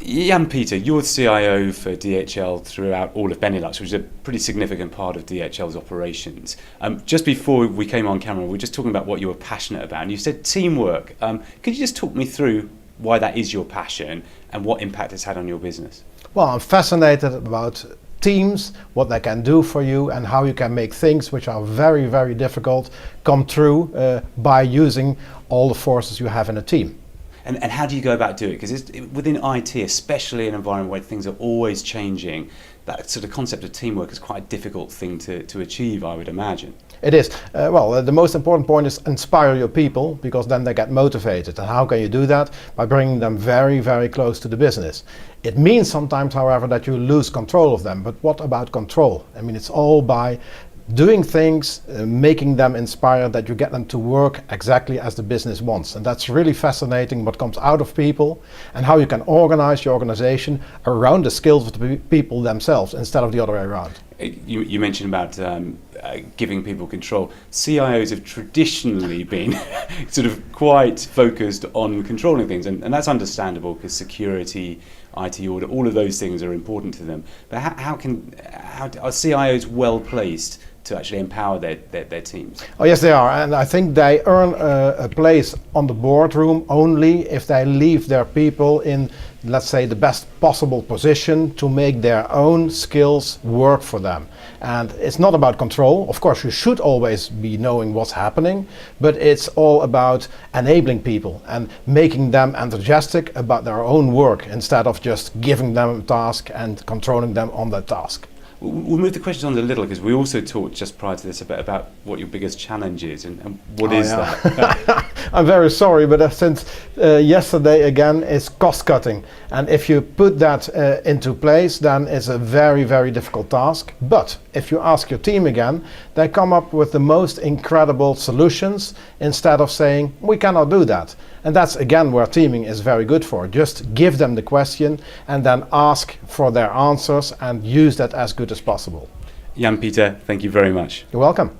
Jan-Peter, you're CIO for DHL throughout all of Benelux, which is a pretty significant part of DHL's operations. Just before we came on camera, we were just talking about what you were passionate about, and you said teamwork. Could you just talk me through why that is your passion and what impact it's had on your business? Well, I'm fascinated about teams, what they can do for you, and how you can make things which are very, very difficult come true by using all the forces you have in a team. And how do you go about doing it? Because within IT, especially in an environment where things are always changing, that sort of concept of teamwork is quite a difficult thing to achieve, I would imagine. It is. The most important point is inspire your people, because then they get motivated. And how can you do that? By bringing them very, very close to the business. It means sometimes, however, that you lose control of them. But what about control? I mean, it's all by doing things, making them inspired, that you get them to work exactly as the business wants. And that's really fascinating, what comes out of people and how you can organize your organization around the skills of the people themselves instead of the other way around. You mentioned about giving people control. CIOs have traditionally been sort of quite focused on controlling things, and that's understandable because security, IT audit, all of those things are important to them. But how are CIOs well placed to actually empower their teams? Oh yes, they are, and I think they earn a place on the boardroom only if they leave their people in, let's say, the best possible position to make their own skills work for them. And it's not about control. Of course, you should always be knowing what's happening, but it's all about enabling people and making them enthusiastic about their own work instead of just giving them a task and controlling them on that task. We'll move the questions on a little, because we also talked just prior to this about what your biggest challenge is and what is that? I'm very sorry, but since yesterday again is cost cutting, and if you put that into place, then it's a very, very difficult task. But if you ask your team again, they come up with the most incredible solutions instead of saying we cannot do that. And that's again where teaming is very good for. Just give them the question and then ask for their answers and use that as good as possible. Jan-Peter, thank you very much. You're welcome.